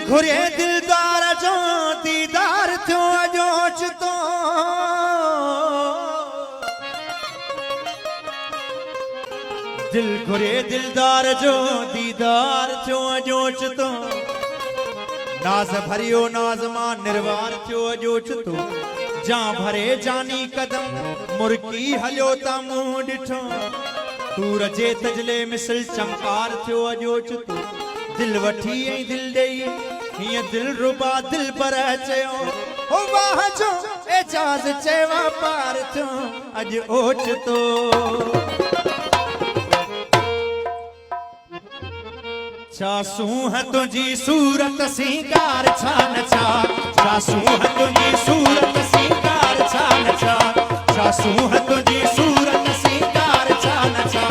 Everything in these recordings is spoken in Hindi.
घुरे दिलदार जो दीदार थियो अजोच तो दिल घुरे दिलदार जो दीदार थियो अजोच तो नाज भरियो नाज़मा निर्वार थियो अजोच तो जा भरे जानी कदम मुर्की हलियो ता मुंह डिठो तू रजे तजले मिसल चमकार थियो अजोच तो दिल वठी ऐं दिल देई हिय दिल रुबा दिल पर चयो ओ वाह जो एजाज चेवा पार थियो अज ओच तो चासू है तुझी सूरत सिंगार छान छा चासू है तुझी सूरत सिंगार छान छा चासू है तुझी सूरत सिंगार छान छा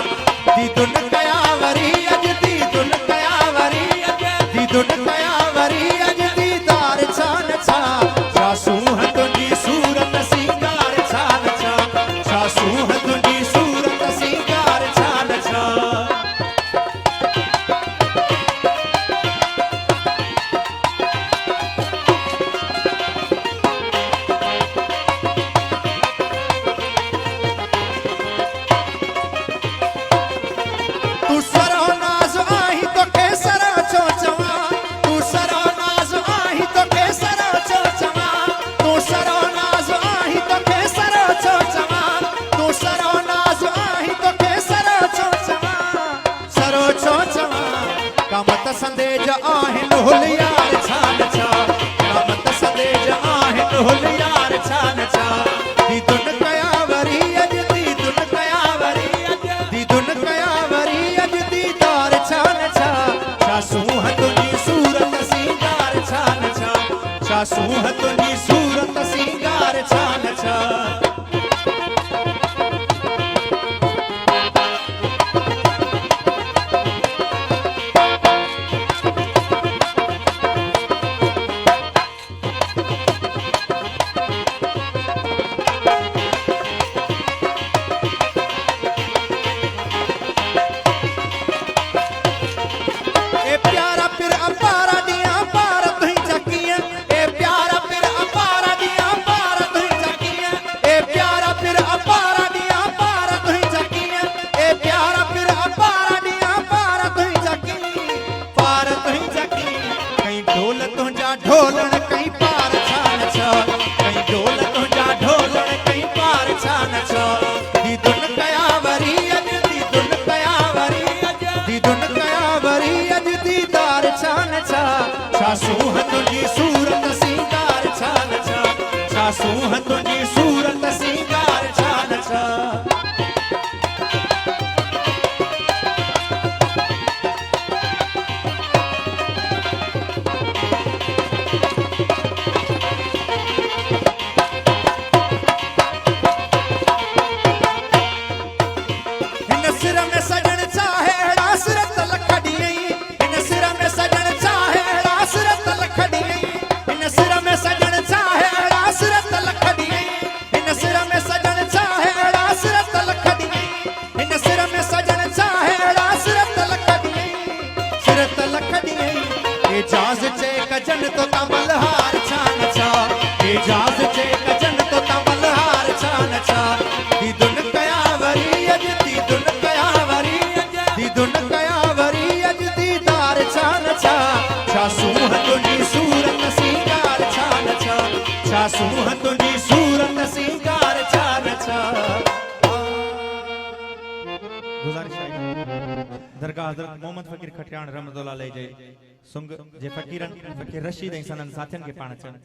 दीदुन कयावरी अज दीदुन कयावरी अज दीदुन कयावरी अज दीदार छान छा चासू है तुझी सूरत सिंगार छान छा चासू है तुझी सूरत सिंगार छान छा कामत संदेज आहिन हुलियार छान छा कामत संदेज आहिन हुलियार छान छा दीदुन कयावरी अज दीदुन कयावरी अज दीदुन कयावरी अज दीदार छान छा चासू है तुझी सूरत सिंगार छान छा चासू है तुझी सूरत सिंगार छान छा ढोलन कहीं पार छान छा कहीं ढोल तुझा ढोलन कहीं पार छान छा दीदुन कयावरी अज दीदुन कयावरी अज दीदुन कयावरी अज दीदार छान छा चासू है तुझी सूरत सिंगार छान छा चासू है तुझी सूरत सिंगार छान छा एजाज चे कजन तो तमलहार छान छा एजाज चे कजन तो तमलहार छान छा दीदुन कयावरी अज दीदुन कयावरी अज दीदुन कयावरी अज दीदार छान छा चासू है तुझी सूरत सिंगार छान छा चासू है तुझी सूरत सिंगार छान छा गुजारिश है दरगाह हजरत मोहम्मद फकीर खटियाण रहमतुल्लाह अलैह जे सुंग जे फकीरन फकीर रशीद ऐं सनन साथियन के पाण अचनि।